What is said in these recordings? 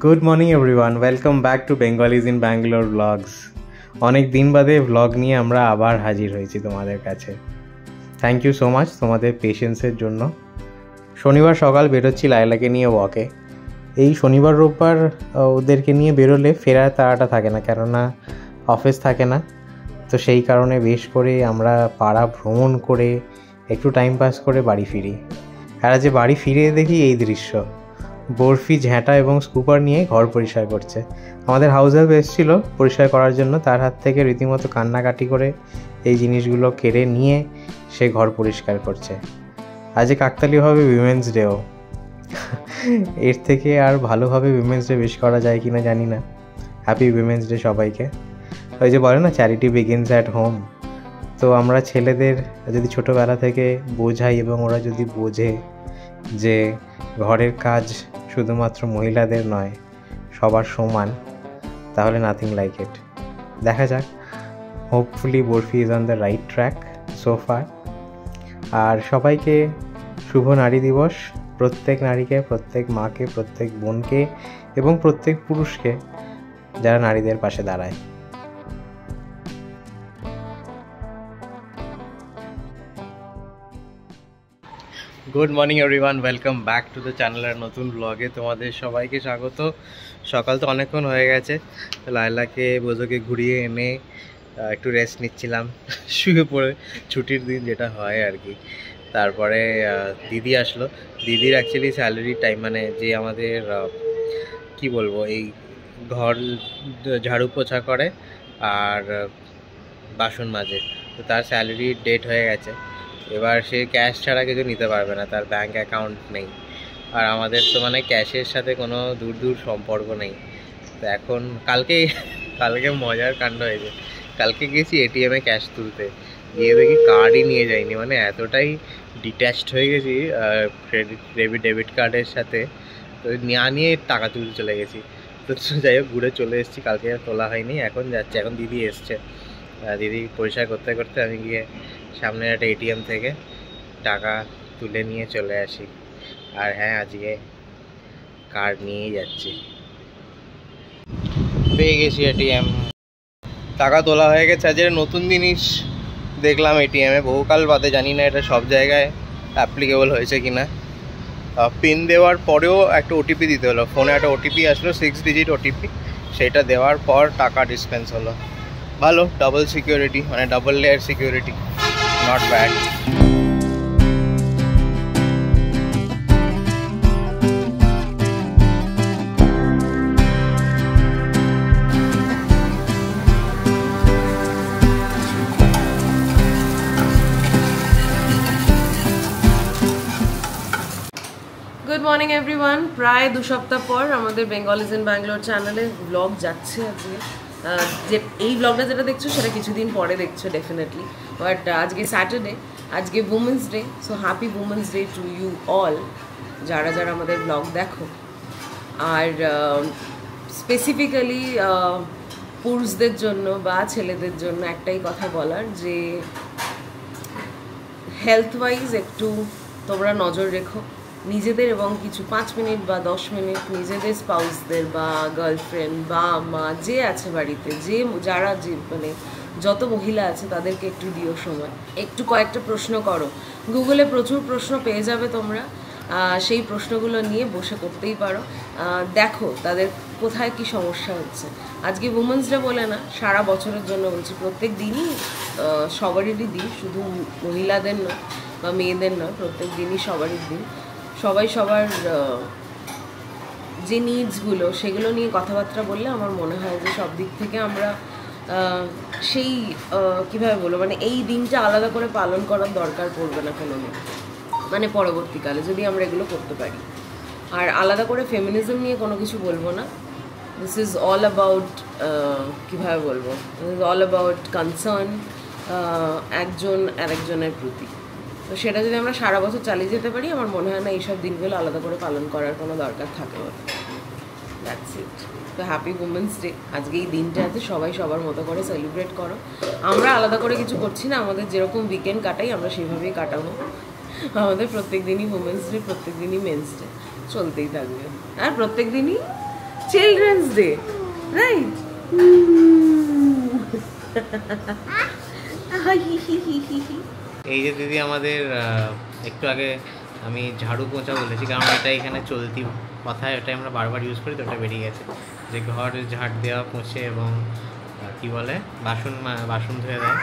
Good morning everyone, welcome back to Bengalis in Bangalore blogs. অনেক দিন বাদে ব্লগ নিয়ে আমরা আবার হাজির হয়েছি তোমাদের কাছে। থ্যাংক ইউ সো মাচ তোমাদের পেশেন্সের জন্য। শনিবার সকাল বেরোচ্ছি লাইলাকে নিয়ে ওয়াকে। এই শনিবার রোববার ওদেরকে নিয়ে বেরোলে ফেরার তাড়াটা থাকে না, কেননা অফিস থাকে না। তো সেই কারণে বেশ করে আমরা পাড়া ভ্রমণ করে একটু টাইম পাস করে বাড়ি ফিরি। আর যে বাড়ি ফিরে দেখি এই দৃশ্য, বরফি, ঝ্যাঁটা এবং স্কুপার নিয়ে ঘর পরিষ্কার করছে। আমাদের হাউস হেল্প এসেছিলো পরিষ্কার করার জন্য, তার হাত থেকে রীতিমতো কান্নাকাটি করে এই জিনিসগুলো কেড়ে নিয়ে সে ঘর পরিষ্কার করছে। আজ কাকতালীয়ভাবে উইমেন্স ডেও। এর থেকে আর ভালোভাবে উইমেন্স ডে উইশ করা যায় কি না জানি না। হ্যাপি উইমেন্স ডে সবাইকে। ওই যে বলে না, চ্যারিটি বিগিনস অ্যাট হোম। তো আমরা ছেলেদের যদি ছোটোবেলা থেকে বোঝাই এবং ওরা যদি বোঝে যে ঘরের কাজ শুধুমাত্র মহিলাদের নয়, সবার সমান, তাহলে নাথিং লাইক ইট। দেখা যাক, hopefully Barfi is on the right track so far. আর সবাইকে শুভ নারী দিবস। প্রত্যেক নারীকে, প্রত্যেক মাকে, প্রত্যেক বোনকে এবং প্রত্যেক পুরুষকে যারা নারীদের পাশে দাঁড়ায়। Good morning everyone, welcome back to the চ্যানেলের নতুন ব্লগে তোমাদের সবাইকে স্বাগত। সকাল তো অনেকক্ষণ হয়ে গেছে, লায়লাকে বোঝোকে ঘুরিয়ে এনে একটু রেস্ট নিচ্ছিলাম শুয়ে পড়ে, ছুটির দিন যেটা হয় আর কি। তারপরে দিদি আসলো। দিদির অ্যাকচুয়ালি স্যালারি টাইম, মানে যে আমাদের কি বলবো, এই ঘর ঝাড়ু পোছা করে আর বাসন মাজে, তো তার স্যালারি ডেট হয়ে গেছে। এবার সে ক্যাশ ছাড়া কিছু নিতে পারবে না, তার ব্যাঙ্ক অ্যাকাউন্ট নেই। আর আমাদের তো মানে ক্যাশের সাথে কোনো দূর সম্পর্ক নেই। তো এখন কালকে মজার কাণ্ড হয়েছে। কালকে গেছি এটিএমে ক্যাশ তুলতে, গিয়ে দেখি কার্ডই নিয়ে যাইনি। মানে এতটাই ডিট্যাচড হয়ে গেছি ডেবিট কার্ডের সাথে, তো নিয়ে টাকা তুলতে চলে গেছি। তো যাই হোক, ঘুরে চলে এসেছি। কালকে তোলা হয়নি, এখন যাচ্ছে। এখন দিদি এসছে, দিদি পরিষ্কার করতে করতে আমি গিয়ে সামনের একটা এটিএম থেকে টাকা তুলে নিয়ে চলে আসি। আর হ্যাঁ, আজকে কার্ড নিয়েই যাচ্ছি। পেয়ে গেছি এটিএম, টাকা তোলা হয়ে গেছে। আজ নতুন জিনিস দেখলাম এটিএমে, বহুকাল বাদে। জানি না এটা সব জায়গায় অ্যাপ্লিকেবল হয়েছে কিনা। পিন দেওয়ার পরেও একটা ওটিপি দিতে হলো। ফোনে একটা ওটিপি আসলো, 6 ডিজিট ওটিপি। সেটা দেওয়ার পর টাকা ডিসপেন্স হলো। ভালো, ডাবল সিকিউরিটি, মানে double layer security, not bad. Good morning everyone. প্রায় 2 সপ্তাহ পর আমাদের বেঙ্গলিজ ইন ব্যাঙ্গালোর চ্যানেলে ব্লগ যাচ্ছে আজকে। যে এই ব্লগটা যেটা দেখছো সেটা কিছুদিন পরে দেখছো ডেফিনেটলি, বাট আজকে স্যাটারডে, আজকে women's day. So happy women's day to you all, যারা যারা আমাদের ব্লগ দেখো। আর স্পেসিফিক্যালি পুরুষদের জন্য বা ছেলেদের জন্য একটাই কথা বলার, যে হেলথ ওয়াইজ একটু তোমরা নজর রেখো নিজেদের, এবং কিছু 5 মিনিট বা 10 মিনিট নিজেদের স্পাউসদের বা গার্লফ্রেন্ড বা মা যে আছে বাড়িতে, যারা মানে যত মহিলা আছে তাদেরকে একটু দিও সময়। একটু কয়েকটা প্রশ্ন করো, গুগলে প্রচুর প্রশ্ন পেয়ে যাবে তোমরা। সেই প্রশ্নগুলো নিয়ে বসে করতেই পারো। দেখো তাদের কোথায় কি সমস্যা হচ্ছে। আজকে উমেন্স ডে বলে না, সারা বছরের জন্য বলছি, প্রত্যেক দিনই সবারই দিন, শুধু মহিলাদের নয় বা মেয়েদের নয়, প্রত্যেক দিনই সবারই দিন। সবাই সবার যে নিডসগুলো সেগুলো নিয়ে কথাবার্তা বললে আমার মনে হয় যে সব দিক থেকে আমরা সেই কীভাবে বলবো, মানে এই দিনটা আলাদা করে পালন করার দরকার পড়বে না কোনো দিন, মানে পরবর্তীকালে যদি আমরা এগুলো করতে পারি। আর আলাদা করে ফেমিনিজম নিয়ে কোনো কিছু বলবো না। দিস ইজ অল অ্যাবাউট, কীভাবে বলবো, this is all about concern একজন আরেকজনের প্রতি। তো সেটা যদি আমরা সারা বছর চালিয়ে যেতে পারি, আমার মনে হয় না এইসব দিনগুলো আলাদা করে পালন করার কোনো দরকার থাকে। That's it. তো হ্যাপি উমেন্স ডে। আজকে এই দিনটা আছে, সবাই সবার মতো করে সেলিব্রেট করো। আমরা আলাদা করে কিছু করছি না, আমাদের যেরকম উইকেন্ড কাটাই আমরা সেইভাবেই কাটাবো। আমাদের প্রত্যেক দিনই উমেন্স ডে, প্রত্যেক দিনই মেন্স ডে, চলতেই থাকবে। আর প্রত্যেক দিনই চিলড্রেন্স ডে, রাইট? এই যে দিদি আমাদের একটু আগে আমি ঝাড়ু পোঁছা বলেছি, কারণ এটা এখানে চলতি কথা, এটাই আমরা বারবার ইউজ করি, তো ওটা বেরিয়ে গেছে। যে ঘর ঝাড় দেওয়া, পোঁছে এবং কি বলে বাসন ধুয়ে দেয়,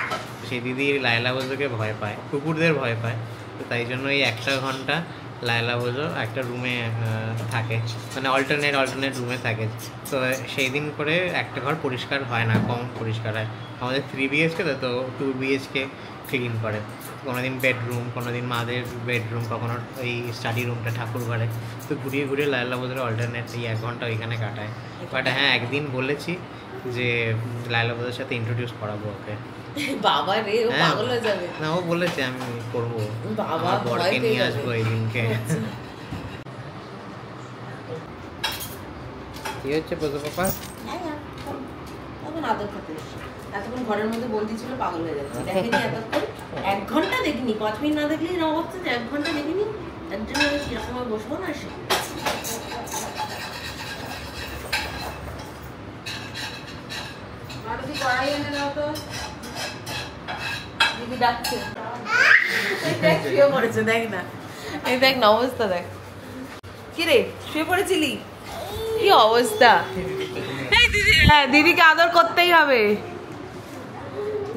সেই দিদি লায়লা বোঝোকে ভয় পায়, কুকুরদের ভয় পায়। তো তাই জন্য এই 1 ঘন্টা লায়লা বোঝো একটা রুমে থাকে, মানে অল্টারনেট রুমে থাকে। তো সেই দিন করে একটা ঘর পরিষ্কার হয় না, কম পরিষ্কার হয়। আমাদের 3 BHK তো 2 BHK ক্লিন করে। কোনোদিন বেডরুম, কোনোদিন মাদের বেডরুম, কখনো ওই স্টাডি রুমটা ঠাকুর ঘরে। তো ঘুরিয়ে ঘুরিয়ে লায়লা বোঝোর অল্টারনেট এই 1 ঘন্টা ওইখানে কাটায়। বাট হ্যাঁ, একদিন বলেছি যে লায়লা বোঝোর সাথে ইন্ট্রোডিউস করাবো ওকে। বাবা রে, ও পাগল হয়ে যাবে। না, ও বলেছে আমি করবো, বাবা বরকে নিয়ে আসবো এই দিনকে। কি হচ্ছে বোঝো পাপা? তখন আদর করতে এতক্ষণ ঘরের মধ্যে বন্দি ছিল, পাগল হয়ে যাচ্ছে। দেখেনি এতক্ষণ 1 ঘন্টা দেখিনি, 5 মিনিট না দেখলেই এরকম অবস্থা যে 1 ঘন্টা দেখিনি। এর জন্য আমি কিরকম বসবো না সে। কড়াই এনে দাও তো, দিদি ডাকছে। দেখ শুয়ে পড়েছে, দেখ না, এই দেখ না অবস্থা, দেখ কি রে, শুয়ে পড়েছিলি? কি অবস্থা! হ্যাঁ, দিদিকে আদর করতেই হবে,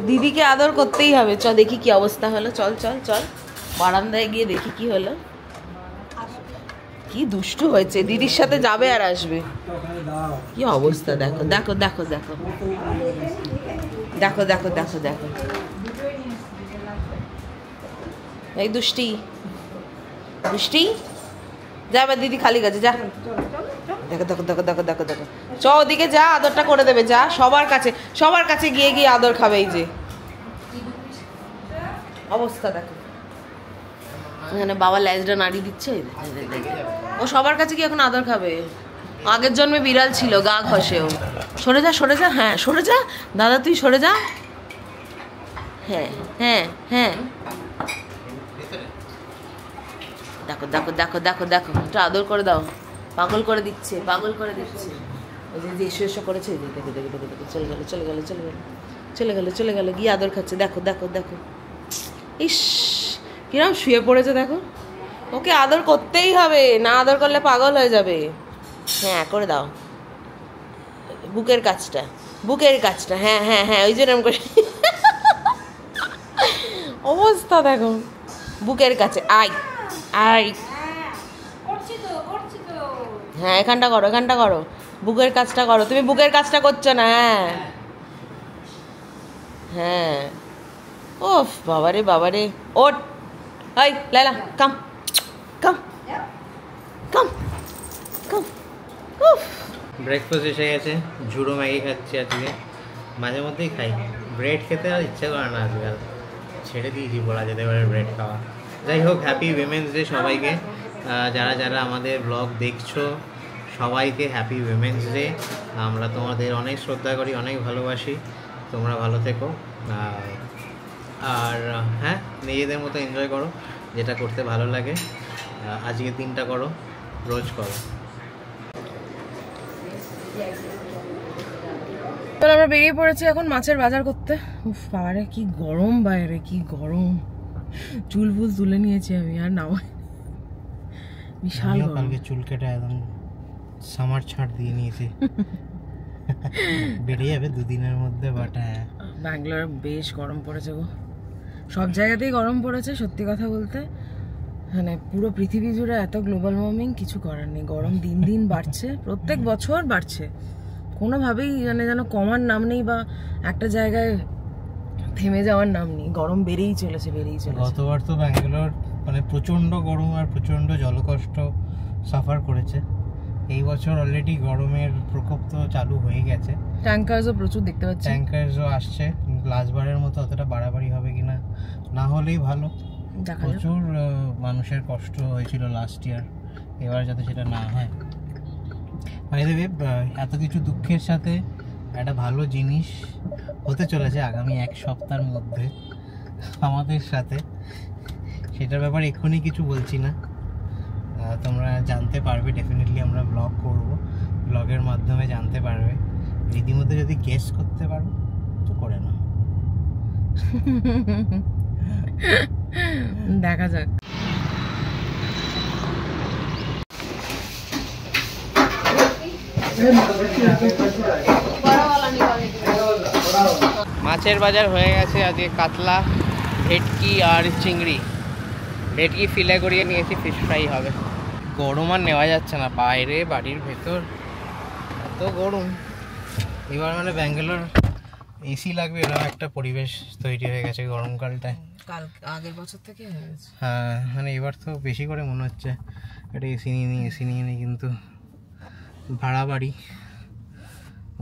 দিদিকে আদর করতেই হবে। চল দেখি কি অবস্থা হলো, চল চল চল বারান্দায় গিয়ে দেখি কি হলো। কি দুষ্টু হয়েছে, দিদির সাথে যাবে আর আসবে। কি অবস্থা দেখো দেখো দেখো দেখো দেখো দেখো দেখো দেখো, এই দুষ্টি দুষ্টি, যা এবার দিদি খালি গেছে, যা। দেখো দেখো দেখো দেখো দেখো দেখো, চ ওদিকে যা, আদরটা করে দেবে, যা সবার কাছে গিয়ে গিয়ে আদর খাবে। এই যে অবস্থা দেখো, এখানে বাবা ল্যাজটা নাড়ি দিচ্ছে, ও সবার কাছে কি এখন আদর খাবে? আগের জন্মে বিড়াল ছিল, গা ঘষে। ও সরে যা সরে যা, হ্যাঁ সরে যা দাদা, তুই সরে যা। হ্যাঁ হ্যাঁ হ্যাঁ, দেখো দেখো দেখো দেখো দেখো, একটু আদর করে দাও। পাগল করে দিচ্ছে, পাগল করে দিচ্ছে। ওই যে এসো এসো করেছে, দেখো দেখো দেখো দেখো, চলে গেল চলে গেল চলে গেল চলে গেল চলে গেল, গিয়ে আদর খাচ্ছে। দেখো দেখো দেখো, ইস কিরম শুয়ে পড়েছে দেখো। ওকে আদর করতেই হবে, না আদর করলে পাগল হয়ে যাবে। হ্যাঁ করে দাও, বুকের কাছটা, হ্যাঁ হ্যাঁ হ্যাঁ, ওই জন্য করে অবস্থা দেখো, বুকের কাছে। আয় আয়, হ্যাঁ এখানটা করো, বুকের কাজটা করো। তুমি বুকের কাজটা করছো না। হ্যাঁ হ্যাঁ, ওফ বাবারে, ওঠ, হাই লাইলা, কাম কাম কাম কাম। উফ, ব্রেকফাস্ট এসে গেছে, ঝুড়ো ম্যাগি খাচ্ছি আজকে। মাঝে মধ্যেই খাই, ব্রেড খেতে আর ইচ্ছা করে না আজকাল, ছেড়ে দিয়েছি বলা যেতে পারে ব্রেড খাওয়া। যাই হোক, হ্যাপি উইমেন্স ডে সবাইকে। যারা যারা আমাদের ব্লগ দেখছো সবাইকে হ্যাপি উইমেন্স ডে। আমরা তোমাদের অনেক শ্রদ্ধা করি, অনেক ভালোবাসি। তোমরা ভালো থেকো, আর হ্যাঁ নিজেদের মতো এনজয় করো, যেটা করতে ভালো লাগে। আজকের দিনটা করো, রোজ করো। আমরা বেরিয়ে পড়েছি এখন মাছের বাজার করতে। উফ বাবারে কি গরম, বাইরে কি গরম, চুল ফুল তুলে নিয়েছি আমি, আর নামাই বিশাল গরম। কালকে চুল কেটে একদম সামার ছাড় দিয়ে নিয়েছি, বেরিয়ে যাবে 2 দিনের মধ্যে। বাট ব্যাঙ্গালোরে বেশ গরম পড়েছে গো, সব জায়গাতেই গরম পড়েছে সত্যি কথা বলতে। মানে পুরো পৃথিবী জুড়ে এত গ্লোবাল ওয়ার্মিং, কিছু করার নেই। গরম দিন দিন বাড়ছে, প্রত্যেক বছর বাড়ছে, কোনোভাবেই মানে যেন কমার নাম নেই বা একটা জায়গায় থেমে যাওয়ার নাম নেই। গরম বেড়েই চলেছে। গতবার তো ব্যাঙ্গালোর মানে প্রচণ্ড গরম আর প্রচণ্ড জলকষ্ট সাফার করেছে। এই বছর অলরেডি গরমের প্রকোপ তো চালু হয়ে গেছে, ট্যাঙ্কার্সও প্রচুর দেখতে পাচ্ছি, ট্যাঙ্কার্সও আসছে। লাস্টবারের মতো অতটা বাড়াবাড়ি হবে কিনা না হলেই ভালো। প্রচুর মানুষের কষ্ট হয়েছিল লাস্ট ইয়ার, এবার যাতে সেটা না হয়। এত কিছু দুঃখের সাথে একটা ভালো জিনিস হতে চলেছে আগামী 1 সপ্তাহের মধ্যে আমাদের সাথে। সেটার ব্যাপারে এক্ষুনি কিছু বলছি না, তোমরা জানতে পারবে, ডেফিনেটলি আমরা ব্লগ করব। ব্লগের মাধ্যমে জানতে পারবে। রীতিমতো যদি গেস করতে পারো তো করে নাও, দেখা যাক। মাছের বাজার হয়ে গেছে আজকে। কাতলা, ভেটকি আর চিংড়ি। ভেটকি ফিলে করিয়ে নিয়েছি, ফিশ ফ্রাই হবে। গরম আর নেওয়া যাচ্ছে না, বাইরে বাড়ির ভেতর এত গরম। এবার মানে ব্যাঙ্গালোর এসি লাগবে এরকম একটা পরিবেশ তৈরি হয়ে গেছে গরমকালটায়। কাল আগের বছর থেকে হয়ে গেছে। হ্যাঁ, মানে এবার তো বেশি করে মনে হচ্ছে একটা এসি নিয়ে নিই, কিন্তু ভাড়া বাড়ি,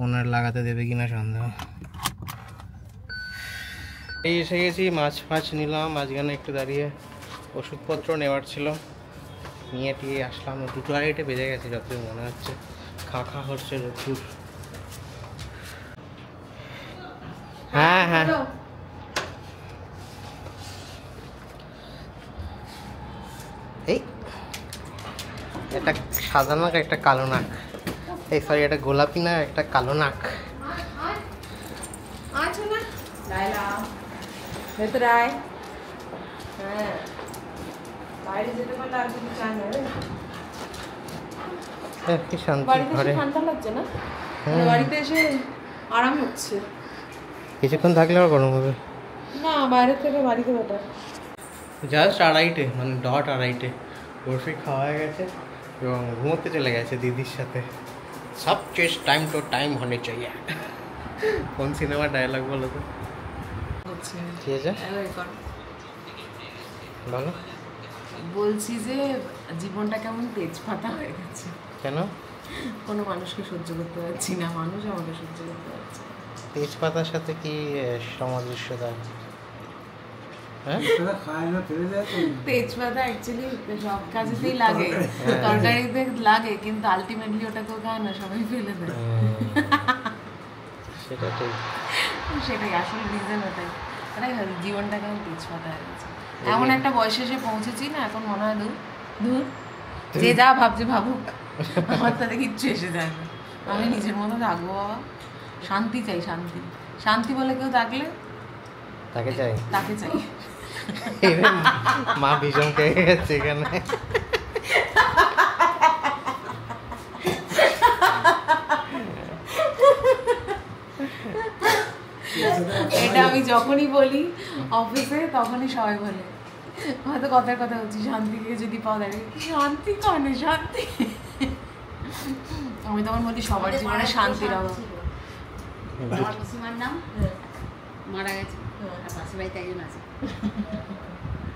ওনার লাগাতে দেবে কিনা সন্দেহ। এই এসে গেছি, মাছ নিলাম। মাঝখানে একটু দাঁড়িয়ে ওষুধপত্র নেওয়ার ছিল, নিয়ে টিয়ে আসলাম। 2:30 বেজে গেছে যতদূর মনে হচ্ছে। খা হচ্ছে রোদ্দুর। হ্যাঁ হ্যাঁ, এই একটা সাদা নাক, একটা কালো নাক, এই সরি একটা গোলাপি নাক, একটা কালো নাক। ভেতরে আয়। হ্যাঁ, বাইরে যেতে পারলে আর কিছু চাই না। কি শান্তি বাড়িতে ঘরে। এসে ঠান্ডা লাগছে না? বাড়িতে এসে আরাম হচ্ছে। কিছুক্ষণ থাকলে আর গরম হবে না, বাইরে থেকে বাড়িতে বেটার। জাস্ট 2:30, মানে ডট 2:30 বরফি খাওয়া হয়ে গেছে এবং ঘুমোতে চলে গেছে দিদির সাথে। সব চেজ টাইম টু টাইম হনে চাইয়ে। কোন সিনেমার ডায়লগ বলো তো? ঠিক আছে, বলো। বলছি যে জীবনটা কেমন তেজপাতা হয়ে গেছে। কেন? কোনো মানুষকে সহ্য করতে পারছি না, মানুষ আমাকে সহ্য করতে পারছে। তেজপাতার সাথে কি সামঞ্জস্যতা? হ্যাঁ, তেজপাতা অ্যাকচুয়ালি সব কাজেতেই লাগে, তরকারিতে লাগে, কিন্তু আলটিমেটলি ওটা কেউ খায় না, সবাই ফেলে দেয়। সেটা ঠিক, সেটাই আসল রিজন ওটাই। ওটাই জীবনটা কেমন তেজপাতা হয়ে গেছে। এমন একটা বয়সে এসে পৌঁছেছি না, এখন মনে হয় দূর যে যা ভাবছে ভাবুক, আমার তাতে কিচ্ছু এসে যায় না। আমি নিজের মতো থাকবো বাবা, শান্তি চাই, শান্তি বলে কেউ থাকলে তাকে চাই। মা ভীষণ খেয়ে গেছে এখানে। এটা আমি যখনই বলি অফিসে, তখনই সবাই বলে, হয়তো কথার কথা বলছি, শান্তিকে যদি পাওয়া যায়, শান্তি কানে শান্তি। আমি তখন বলি সবার জীবনে শান্তির অভাব। আমার পিসিমার নাম মারা গেছে, পাশে বাড়িতে একজন আছে।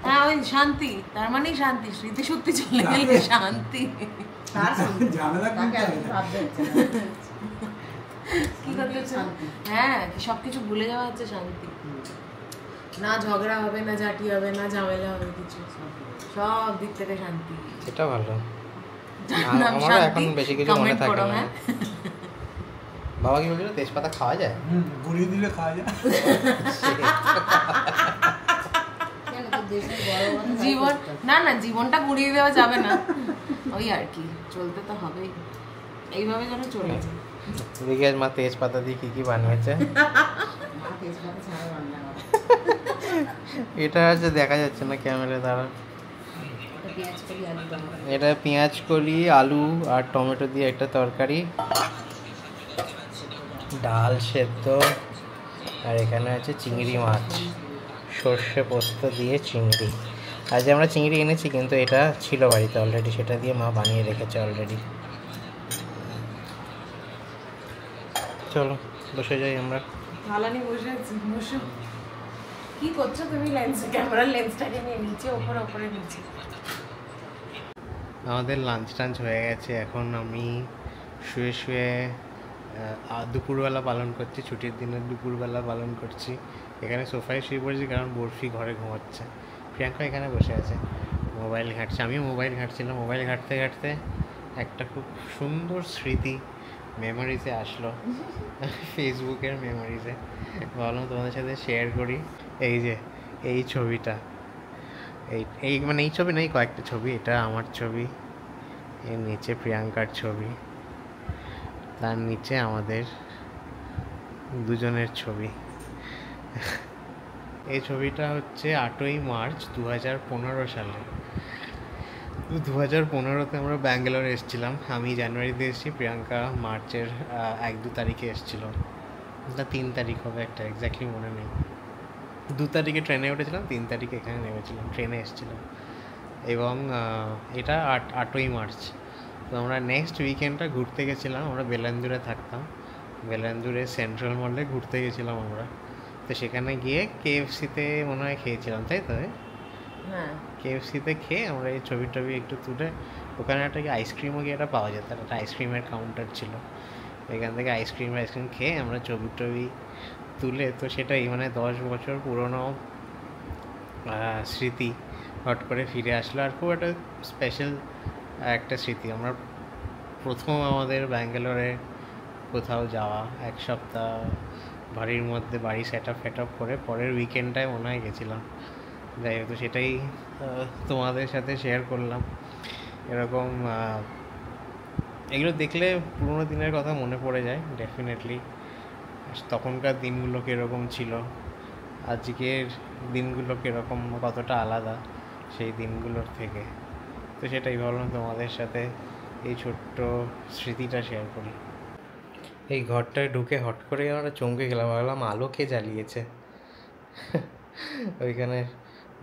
হ্যাঁ, ওই শান্তি, তার মানেই শান্তি। স্মৃতি শক্তি চলে গেলে শান্তি। কি করতে শান্তি? হ্যাঁ, সবকিছু ভুলে যাওয়া হচ্ছে শান্তি। না ঝগড়া হবে, না ঝাঁটি হবে, না ঝামেলা হবে, কিছু সব দিক থেকে শান্তি। এটা ভালো। আমার এখন বেশি কিছু মনে থাকে না। বাবা কি বলছিল, তেজপাতা খাওয়া যায়? গুঁড়িয়ে দিলে খাওয়া যায়। জীবন না, জীবনটা গুড়িয়ে দেওয়া যাবে না, ওই আর কি, চলতে তো হবেই, এইভাবে যেন চলে যায়। বিকেশ মা তেজপাতা দিয়ে কি বানিয়েছে? এটা হচ্ছে দেখা যাচ্ছে না ক্যামেরা দ্বারা। এটা পেঁয়াজ কলি, আলু আর টমেটো দিয়ে একটা তরকারি, ডাল সেদ্ধ, আর এখানে আছে চিংড়ি মাছ, সর্ষে পোস্ত দিয়ে চিংড়ি। আজ আমরা চিংড়ি এনেছি, কিন্তু এটা ছিল বাড়িতে অলরেডি, সেটা দিয়ে মা বানিয়ে রেখেছে অলরেডি। চলো বসে যাই আমরা। থালা নিয়ে বসে আছি, বসো। কি করছো তুমি? ক্যামেরার লেন্সটাকে নিয়ে নিচে ওপরে নিচে। আমাদের লাঞ্চ টাঞ্চ হয়ে গেছে। এখন আমি শুয়ে দুপুরবেলা পালন করছি, ছুটির দিনের দুপুরবেলা পালন করছি। এখানে সোফায় শুয়ে পড়েছি, কারণ বরফি ঘরে ঘুমাচ্ছে। প্রিয়াঙ্কা এখানে বসে আছে, মোবাইল ঘাঁটছে। আমিও মোবাইল ঘাঁটছিলাম। মোবাইল ঘাঁটতে ঘাঁটতে একটা খুব সুন্দর স্মৃতি মেমোরিজে আসলো, ফেসবুকের মেমোরিজে। ভাবলাম তোমাদের সাথে শেয়ার করি। এই যে এই ছবিটা, এই মানে এই ছবি নেই, কয়েকটা ছবি। এটা আমার ছবি, এর নিচে প্রিয়াঙ্কার ছবি। তার নিচে আমাদের দুজনের ছবি। এই ছবিটা হচ্ছে 8ই মার্চ 2015 সালে। 2015-তে আমরা ব্যাঙ্গালোর এসেছিলাম। আমি জানুয়ারিতে এসেছি, প্রিয়াঙ্কা মার্চের 1-2 তারিখে এসেছিল, না 3 তারিখ হবে, একটা এক্স্যাক্টলি মনে নেই। 2 তারিখে ট্রেনে উঠেছিলাম, 3 তারিখে এখানে নেমেছিলাম, ট্রেনে এসেছিলাম। এবং এটা 8ই মার্চ। তো আমরা নেক্সট উইকেন্ডটা ঘুরতে গেছিলাম। আমরা বেলান্দুরে থাকতাম, বেলান্দুরে সেন্ট্রাল মলে ঘুরতে গেছিলাম আমরা। তো সেখানে গিয়ে KFC-তে মনে হয় খেয়েছিলাম, তাই তো? হ্যাঁ, KFC-তে খেয়ে আমরা এই ছবি টবি একটু তুলে, ওখানে একটা আইসক্রিমও গিয়ে একটা পাওয়া যেত, একটা আইসক্রিমের কাউন্টার ছিল, এখান থেকে আইসক্রিম খেয়ে আমরা ছবি টবি তুলে, তো সেটাই মানে 10 বছর পুরনো স্মৃতি হট করে ফিরে আসলো। আর খুব একটা স্পেশাল একটা স্মৃতি। আমরা প্রথম আমাদের ব্যাঙ্গালোরে কোথাও যাওয়া, 1 সপ্তাহ বাড়ির মধ্যে বাড়ি সেট আপ করে পরের উইকেন্ডটায় মনে হয় গেছিলাম। যাই হোক, তো সেটাই তোমাদের সাথে শেয়ার করলাম। এরকম এগুলো দেখলে পুরোনো দিনের কথা মনে পড়ে যায় ডেফিনেটলি। তখনকার দিনগুলো কীরকম ছিল, আজকের দিনগুলো কীরকম, কতটা আলাদা সেই দিনগুলোর থেকে। তো সেটাই ভাবলাম তোমাদের সাথে এই ছোট্ট স্মৃতিটা শেয়ার করি। এই ঘরটায় ঢুকে হট করে আমরা চমকে গেলাম, ভাবলাম আলো কে জ্বালিয়েছে। ওইখানে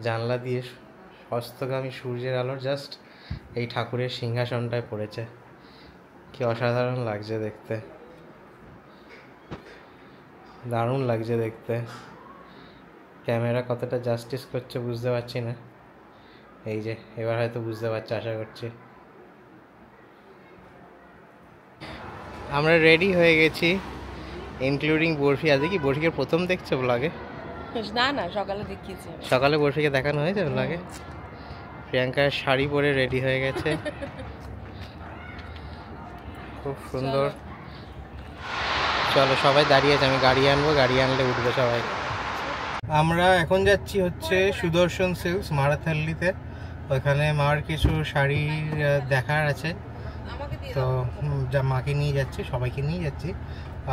জানলা দিয়ে অস্তগামী সূর্যের আলো জাস্ট এই ঠাকুরের সিংহাসনটায় পড়েছে। কি অসাধারণ লাগছে দেখতে, দারুণ লাগছে দেখতে। ক্যামেরা কতটা জাস্টিস করছে বুঝতে পারছি না। এই যে এবার হয়তো বুঝতে পারছি, আশা করছি। আমরা রেডি হয়ে গেছি, ইনক্লুডিং বরফি। আজকে কি বরফিকে প্রথম দেখছো ব্লগে? না সকালে দেখিয়েছি, সকালে বরফিকে দেখানো হয়েছে ব্লগে। প্রিয়াঙ্কা শাড়ি পরে রেডি হয়ে গেছে, খুব সুন্দর। চলো সবাই দাঁড়িয়ে আছে, আমি গাড়ি আনবো, গাড়ি আনলে উঠবে সবাই। আমরা এখন যাচ্ছি হচ্ছে সুদর্শন সিল্কস মারাথাল্লিতে। ওখানে মার কিছু শাড়ির দেখার আছে, তো যা মাকে নিয়ে যাচ্ছি, সবাইকে নিয়ে যাচ্ছি।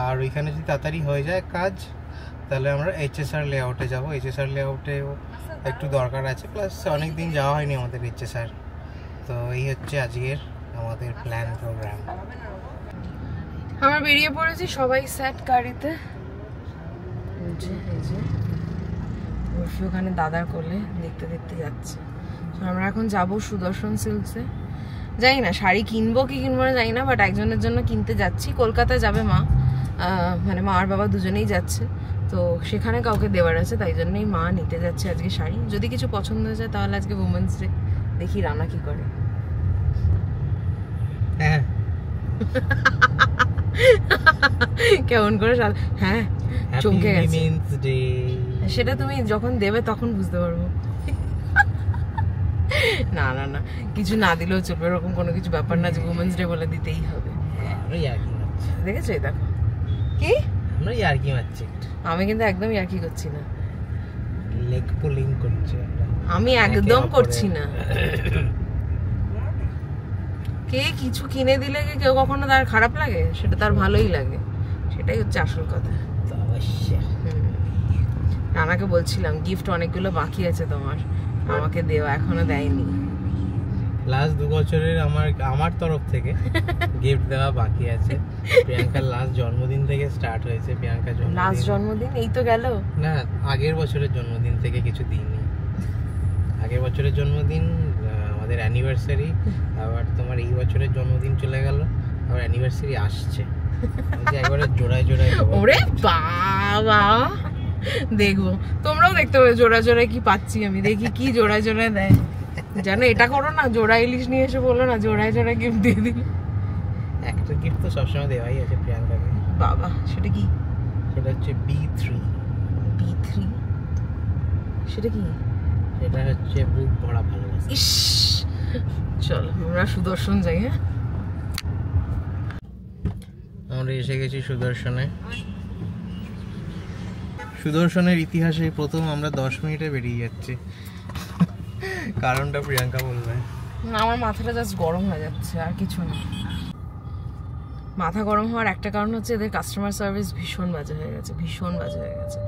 আর ওইখানে যদি তাড়াতাড়ি হয়ে যায় কাজ, তাহলে আমরা HSR লেআউটে যাবো। HSR লেআউটেও একটু দরকার আছে, প্লাস অনেক দিন যাওয়া হয়নি আমাদের HSR। তো এই হচ্ছে আজকের আমাদের প্ল্যান প্রোগ্রাম। আমরা বেরিয়ে পড়েছি, সবাই সেট গাড়িতে। বরফি ওখানে দাদার কোলে দেখতে দেখতে যাচ্ছে। আমরা এখন যাব সুদর্শন সিল্কসে। জানি না শাড়ি কিনবো কি কিনবো না জানি না, বাট একজনের জন্য কিনতে যাচ্ছি। কলকাতায় যাবে মা, মানে মা আর বাবা দুজনেই যাচ্ছে, তো সেখানে কাউকে দেওয়ার আছে, তাই জন্যই মা নিতে যাচ্ছে আজকে শাড়ি। যদি কিছু পছন্দ হয়ে যায় তাহলে আজকে উমেন্স ডে, দেখি রানা কি করে। হ্যাঁ কেমন করে হ্যাঁ চমকে গেছে। ডে সেটা তুমি যখন দেবে তখন বুঝতে পারবো। না না না, কিছু না দিলেও চলবে, এরকম কোনো কিছু ব্যাপার না যে উমেন্স ডে বলে দিতেই হবে। দেখেছো? এই দেখো কি আমরা ইয়ার্কি মারছি, আমি কিন্তু একদম ইয়ার্কি করছি না, লেগ পুলিং করছি আমি একদম করছি না। কে কিছু কিনে দিলে কি কেউ কখনো তার খারাপ লাগে? সেটা তার ভালোই লাগে, সেটাই হচ্ছে আসল কথা। রানাকে বলছিলাম গিফট অনেকগুলো বাকি আছে তোমার, আমাকে দেওয়া, এখনো দেয়নি। লাস্ট 2 বছরের আমার তরফ থেকে গিফট দেওয়া বাকি আছে। প্রিয়াঙ্কার লাস্ট জন্মদিন থেকে স্টার্ট হয়েছে। প্রিয়াঙ্কার লাস্ট জন্মদিন এই তো গেল না, আগের বছরের জন্মদিন থেকে কিছু দিইনি। আগের বছরের জন্মদিন আমাদের অ্যানিভার্সারি, আবার তোমার এই বছরের জন্মদিন চলে গেল, আবার অ্যানিভার্সারি আসছে। একবারে জোড়ায় জোড়ায়। ওরে বাবা, দেখবো, তোমরাও দেখতে পাবে জোড়া জোড়ায় কি পাচ্ছি আমি, দেখি কি জোড়ায় জোড়ায় দেয়। জানো এটা করো না, জোড়া ইলিশ নিয়ে এসে বলো না জোড়ায় জোড়ায় গিফট দিয়ে দিল। একটা গিফট তো সবসময় দেওয়াই আছে প্রিয়াঙ্কাকে। বাবা, সেটা কি? সেটা হচ্ছে B3। সেটা কি? সেটা হচ্ছে বুক ভরা ভালোবাসা। ইস, চলো আমরা সুদর্শন যাই। হ্যাঁ, আমরা এসে গেছি সুদর্শনে। সুদর্শনের ইতিহাসে প্রথম আমরা 10 মিনিটে বেরিয়ে যাচ্ছি। কারণটা প্রিয়াঙ্কা বলবে। আমার মাথাটা জাস্ট গরম হয়ে যাচ্ছে, আর কিছু না। মাথা গরম হওয়ার একটা কারণ হচ্ছে এদের কাস্টমার সার্ভিস ভীষণ বাজে হয়ে গেছে, ভীষণ বাজে হয়ে গেছে।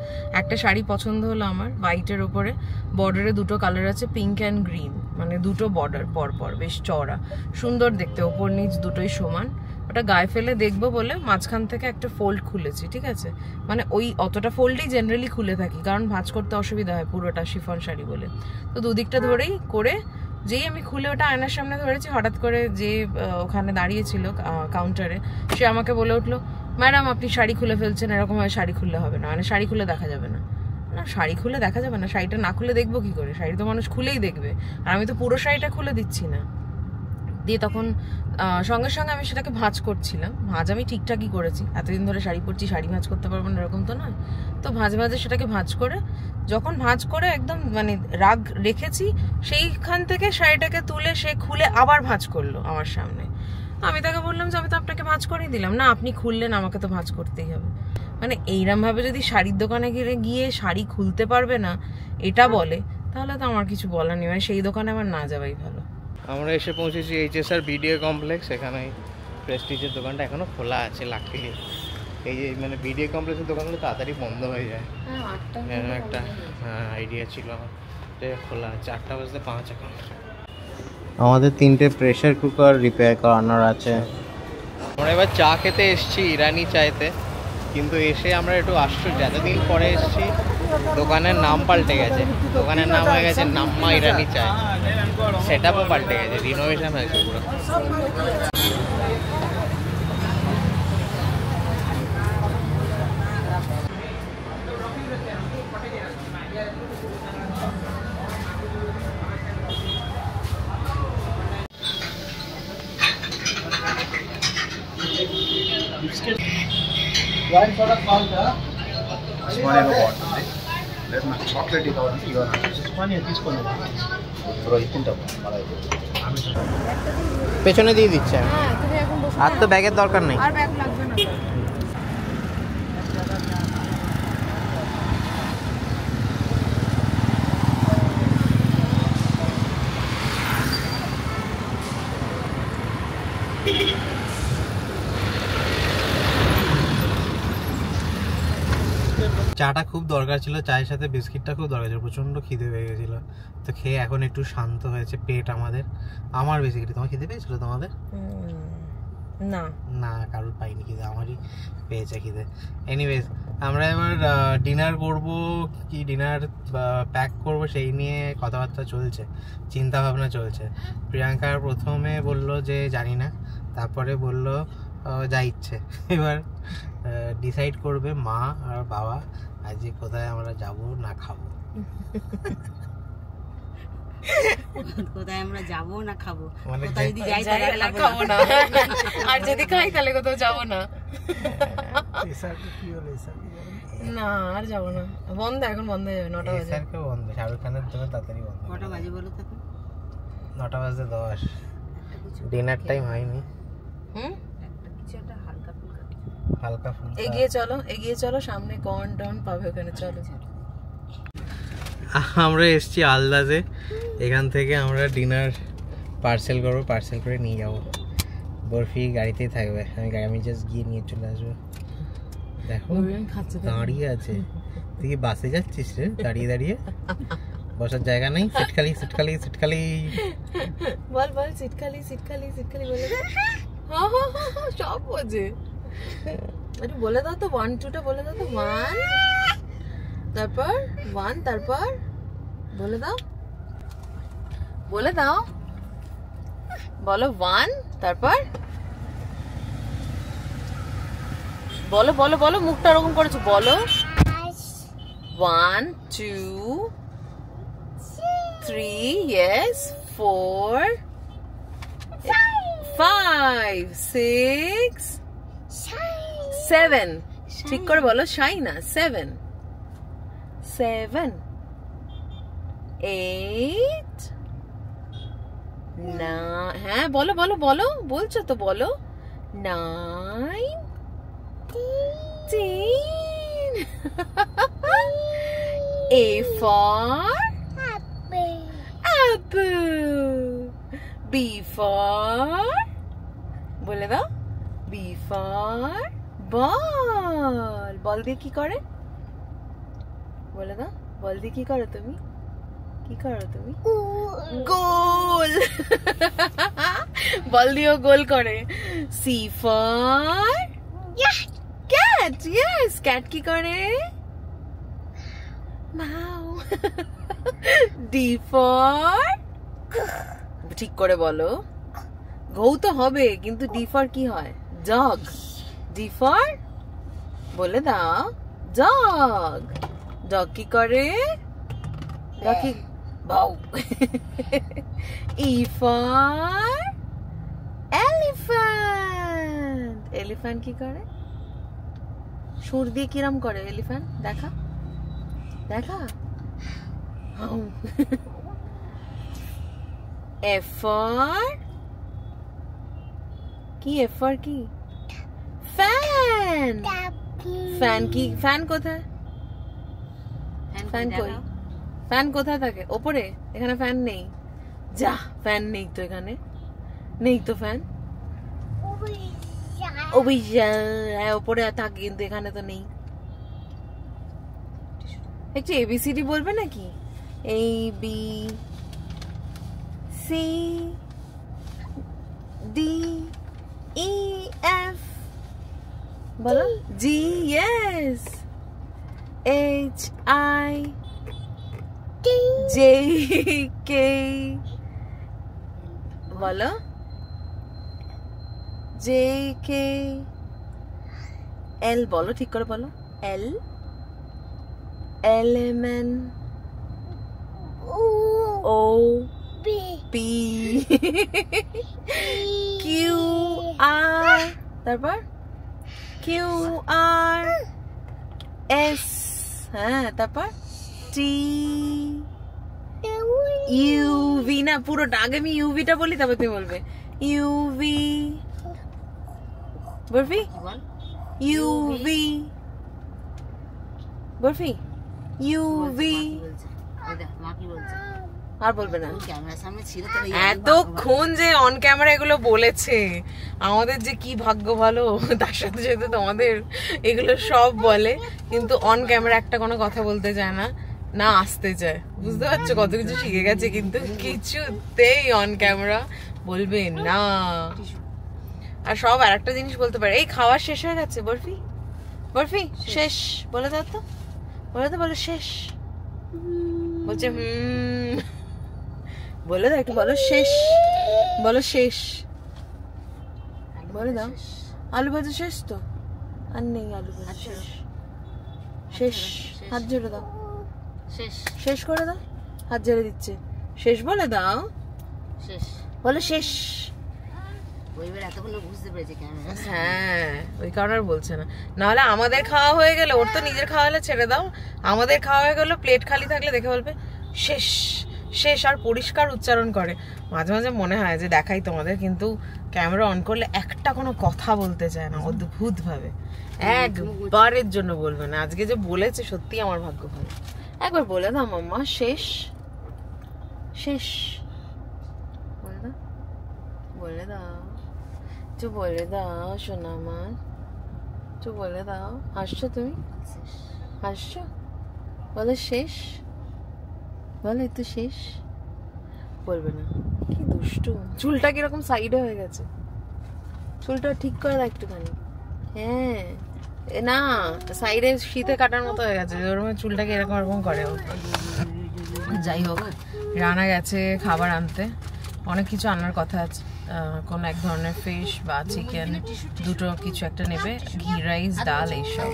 একটা শাড়ি পছন্দ হলো আমার, হোয়াইটের ওপরে বর্ডারে দুটো কালার আছে, পিঙ্ক অ্যান্ড গ্রিন, মানে দুটো বর্ডার পরপর, বেশ চওড়া, সুন্দর দেখতে, ওপর নিচ দুটোই সমান। ওটা গায়ে ফেলে দেখবো বলে মাঝখান থেকে একটা ফোল্ড খুলেছি, ঠিক আছে, মানে ওই অতটা ফোল্ডই জেনারেলি খুলে থাকি, কারণ ভাঁজ করতে অসুবিধা হয়, পুরোটা শিফন শাড়ি বলে। তো দুদিকটা ধরেই করে যেই আমি খুলে ওটা আয়নার সামনে ধরেছি, হঠাৎ করে যে ওখানে দাঁড়িয়েছিল কাউন্টারে, সে আমাকে বলে উঠলো, ম্যাডাম আপনি শাড়ি খুলে ফেলছেন, এরকম হয় শাড়ি খুললে হবে না, মানে শাড়ি খুলে দেখা যাবে না। না, শাড়ি খুলে দেখা যাবে না, শাড়িটা না খুলে দেখবো কি করে, শাড়ি তো মানুষ খুলেই দেখবে, আর আমি তো পুরো শাড়িটা খুলে দিচ্ছি না। দিয়ে তখন সঙ্গে সঙ্গে আমি সেটাকে ভাঁজ করছিলাম, ভাঁজ আমি ঠিকঠাকই করেছি, এতদিন ধরে শাড়ি পরছি, শাড়ি ভাঁজ করতে পারবো না এরকম তো নয়। তো ভাঁজে সেটাকে ভাঁজ করে, যখন ভাঁজ করে একদম মানে রাগ রেখেছি, সেইখান থেকে শাড়িটাকে তুলে সে খুলে আবার ভাঁজ করলো আমার সামনে। আমি তাকে বললাম যে আমি তো আপনাকে ভাঁজ করেই দিলাম, না আপনি খুললেন, আমাকে তো ভাঁজ করতেই হবে। মানে এইরকম ভাবে যদি শাড়ির দোকানে গিয়ে শাড়ি খুলতে পারবে না এটা বলে, তাহলে তো আমার কিছু বলার নেই, মানে সেই দোকানে আমার না যাওয়াই ভালো। আমরা এসে পৌঁছেছি HSR BDA কমপ্লেক্স। এখানে প্রেস্টিজের দোকানটা এখনো খোলা আছে, লাকিলি। এই যে মানে BDA কমপ্লেক্সের দোকানগুলো তাড়াতাড়ি বন্ধ হয়ে যায়, একটা আইডিয়া ছিল আমার, খোলা আছে। 8টা বাজতে 5 এখন। আমাদের 3টে প্রেশার কুকার রিপেয়ার করানোর আছে। আমরা এবার চা খেতে এসেছি ইরানি চাইতে, কিন্তু এসে আমরা একটু আশ্চর্য, এতদিন পরে এসেছি, দোকানের নাম পাল্টে গেছে, দোকানের নাম হয়ে গেছে নাম্মা ইরানি চায়, সেটআপও পাল্টে গেছে, রিনোভেশন হয়েছে পুরো। পেছনে দিয়ে দিচ্ছে, আর তো ব্যাগের দরকার নেই। চাটা খুব দরকার ছিল, চায়ের সাথে বিস্কিটটা খুব দরকার ছিল, প্রচন্ড খিদে পেয়ে গেছিল। তো খেয়ে এখন একটু শান্ত হয়েছে পেট আমাদের, আমার বেসিক্যালি। তোমার খিদে পেয়েছিল তোমাদের? না না, কারোর পাইনি খিদে, আমারই পেয়েছে খিদে। এনিওয়েজ, আমরা এবার ডিনার করব, কি ডিনার প্যাক করব সেই নিয়ে কথাবার্তা চলছে, চিন্তা ভাবনা চলছে। প্রিয়াঙ্কার প্রথমে বলল যে জানি না, তারপরে বলল যা ইচ্ছে। এবার ডিসাইড করবে মা আর বাবা আজকে কোথায় আমরা যাব না খাবো। কোথায় আমরা যাব না খাবো, মানে কোথায় যদি যাই তাহলে খাবো না, আর যদি খাই তাহলে কোথাও যাবো না। না আর যাবো না, বন্ধ, এখন বন্ধ হয়ে যাবে, 9টা বাজে। স্যারকে বন্ধ, শাহরুখ খানের জন্য তাড়াতাড়ি বন্ধ। কটা বাজে বলো তো? 9টা বাজে 10, ডিনার টাইম হয়নি। হালকা ফুলকা এগিয়ে চলো, সামনে কর্ন টর্ন পাবে, ওখানে চলো। আমরা এসছি আলদাজে, এখান থেকে আমরা ডিনার পার্সেল করবো, পার্সেল করে নিয়ে যাবো। বরফি গাড়িতেই থাকবে, আমি জাস্ট গিয়ে নিয়ে চলে আসবো। দেখো দাঁড়িয়ে আছে, তুই কি বাসে যাচ্ছিস রে? দাঁড়িয়ে দাঁড়িয়ে বসার জায়গা নেই, সিট খালি, সিট খালি, সিট খালি। বল সিট খালি, সিট খালি, সিট খালি বলে দাও। হ্যাঁ সব বোঝে, একটু বলে দাও তো, 1 2টা বলে দাও তো। 1, তারপর 1, তারপর বলে দাও, বলো 1, তারপর বলো, মুখটা ওরকম করেছো, বলো 1 2 3, yes, 4 5 6 7, ঠিক করে বলো, শাইনা 7 8 9, হ্যাঁ বলো, বলছো তো, বলো 9 10 A for apple, B for, বলে দাও, B ফর বল। বল দিয়ে কি করে বলে না? বল দিয়ে কি করো তুমি? কি করো তুমি? গোল। বল দিয়েও গোল করে। C for cat. Yes, cat কি করে? মাউ। ডি ফর, ঠিক করে বলো। গৌ তো হবে, কিন্তু ডি ফর কি হয়? ডগ। ডি ফর বলে দাও। ডগ। ডগ কি করে? ডগ কি? বাউ। E for elephant. এলিফ্যান্ট কি করে? সুর দিয়ে কিরম করে এলিফ্যান্ট? দেখা দেখা। এফ ফর কি? এফ ফর কি? ফ্যান। ফ্যান কি? ফ্যান কোথায়? ফ্যান কই? ফ্যান কোথায় থাকে? ওপরে? এখানে ফ্যান নেই। যা, ফ্যান নেই তো এখানে। নেই তো ফ্যান। হ্যাঁ, ওপরে থাকে কিন্তু এখানে তো নেই। একটু এবিসিডি বলবে নাকি? A B C D E F বলো। G, yes. H I J K বলো। জে কে এল বলো, ঠিক করে বলো। L L M N O P Q R, তারপর কিউ আর এস, হ্যাঁ, তারপর টি ইউভি। না, পুরোটা আগে আমি ইউভিটা বলি, তারপর তুমি বলবে U V. Barfi U V. Barfi U V. আর বলবে না। এতক্ষণ যে অন ক্যামেরা এগুলো বলেছে, আমাদের যে কি ভাগ্য ভালো, তার সাথে সাথে তোমাদের এগুলো সব বলে, কিন্তু অন ক্যামেরা একটা কোনো কথা বলতে চায় না, না আসতে চায়। বুঝতে পারছো? কত কিছু শিখে গেছে, কিন্তু কিছুতেই অন ক্যামেরা বলবে না। আর সব আর একটা জিনিস বলতে পারে, এই খাওয়া শেষ হয়ে গেছে বরফি। বরফি শেষ বলে দাও তো, বলে তো, বলো শেষ। বলছে বলে দাও, একটু বলো শেষ, বলো শেষ, বলে দাও। আলু ভাজা শেষ তো? আর নেই আলু ভাজা। শেষ শেষ। হাত জোড়ে দাও। শেষ শেষ করে দাও। হাত জোড়ে দিচ্ছে। শেষ বলে দাও। শেষ বলো। শেষ। হ্যাঁ, ওই কারণে আর বলছে না। নাহলে আমাদের খাওয়া হয়ে গেলে, ওর তো নিজের খাওয়া হলে ছেড়ে দাও, আমাদের খাওয়া হয়ে গেলে প্লেট খালি থাকলে দেখে বলবে শেষ শেষ, আর পরিষ্কার উচ্চারণ করে। মাঝে মাঝে মনে হয় যে দেখাই তোমাদের, কিন্তু ক্যামেরা অন করলে একটা কোনো কথা বলতে চায় না, অদ্ভুত ভাবে। একবারের জন্য বলবে না। আজকে যে বলেছে, সত্যি আমার ভাগ্য ভালো। একবার বলে দাও মাম্মা, শেষ শেষ বলে দাও, বলে দাও, তো বলে দাও সোনা আমার, তো বলে দাও। হাসছো তুমি? হাসছো? বলে শেষ, বলে তো শেষ। বলবে না। কি দুষ্টু। চুলটা কিরকম সাইডে হয়ে গেছে, চুলটা ঠিক করে দাও একটুখানি। হ্যাঁ, না সাইডে শীতে কাটার মতো হয়ে গেছে, ওরকম চুলটাকে এরকম এরকম করে। যাই হোক, রানা গেছে খাবার আনতে, অনেক কিছু আনার কথা আছে। কোন এক ধরনের ফিশ বা চিকেন, দুটো কিছু একটা নেবে, ঘি রাইস, ডাল, এইসব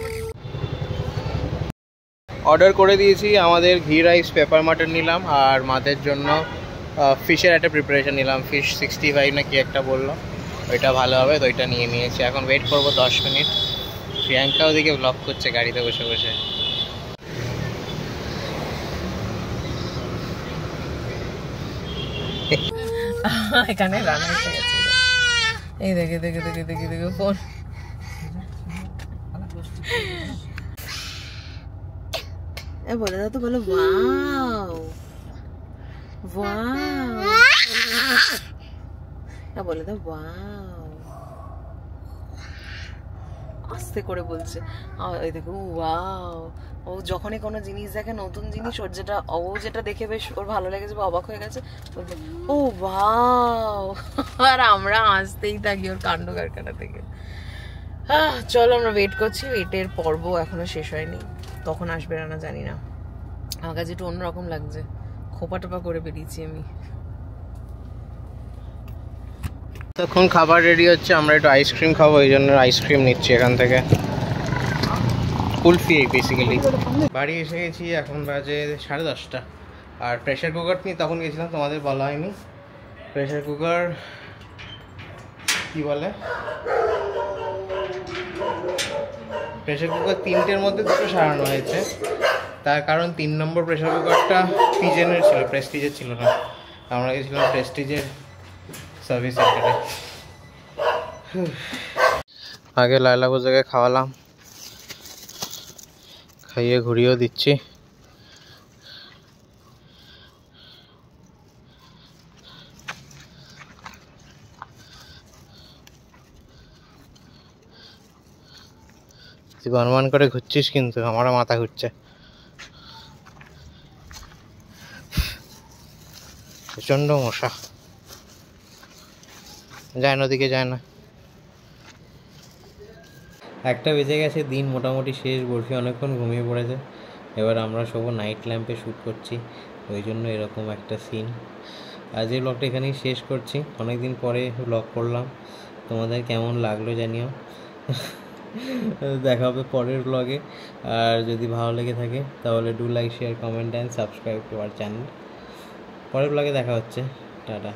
অর্ডার করে দিয়েছি। আমাদের ঘি রাইস, পেপার মাটন নিলাম, আর মাদের জন্য ফিশের একটা প্রিপারেশন নিলাম। ফিশ 65 না কি একটা বললো, ওইটা ভালো হবে, তো ওইটা নিয়ে নিয়েছি। এখন ওয়েট করবো 10 মিনিট। প্রিয়াঙ্কা ওদিকে ব্লগ করছে গাড়িতে বসে বসে। এখানে রান্না এসে গেছে, এই দেখে দেখে দেখে দেখে দেখে ফোন। বলে দাও তো, বলো ওয়াও ওয়াও, বলে দাও ওয়াও। আস্তে করে বলছে, এই দেখো ওয়াও। ও যখনই কোনো জিনিস দেখে, নতুন জিনিস, ওর যেটা দেখে বেশ ওর ভালো লেগেছে বা অবাক হয়ে গেছে, বলবে ও ওয়াও। আর আমরা আসতেই থাকি ওর কাণ্ড কারখানা থেকে। চলো আমরা ওয়েট করছি, ওয়েটের পর্ব এখনো শেষ হয়নি, তখন আসবে না জানি না। আমার কাছে একটু অন্যরকম লাগছে, খোপা টোপা করে বেরিয়েছি আমি। তখন খাবার রেডি হচ্ছে, আমরা একটু আইসক্রিম খাবো, এই জন্য আইসক্রিম নিচ্ছি এখান থেকে, কুলফি বেসিক্যালি। বাড়ি এসে গেছি, এখন বাজে 10:30। আর প্রেশার কুকার নিয়ে তখন গেছিলাম, তোমাদের বলা হয়নি। প্রেশার কুকার কি বলে, প্রেশার কুকার 3টের মধ্যে 2টো সারানো হয়েছে। তার কারণ 3 নম্বর প্রেশার কুকারটা পিজেনের ছিল, প্রেস্টিজের ছিল না। আমরা গেছিলাম প্রেস্টিজের সার্ভিস সেন্টারে। আগে লায়লা বুজাকে খাওয়ালাম, খাইয়ে ঘুরিয়েও দিচ্ছি। তুই অনুমান করে ঘুরছিস, কিন্তু আমারও মাথা ঘুরছে, প্রচণ্ড মশা, যায় না, ওদিকে যায় না। 1টা বেজে গেছে, দিন মোটামুটি শেষ। বরফি অনেকক্ষণ ঘুমিয়ে পড়েছে, এবার আমরা সব নাইট ল্যাম্পে শ্যুট করছি, ওই জন্য এরকম একটা সিন। আজ এই ব্লগটা এখানেই শেষ করছি, অনেকদিন পরে ব্লগ করলাম, তোমাদের কেমন লাগলো জানিও। দেখা হবে পরের ব্লগে, আর যদি ভালো লেগে থাকে তাহলে do like, share, comment and subscribe to our channel. পরের ব্লগে দেখা হচ্ছে, টাটা।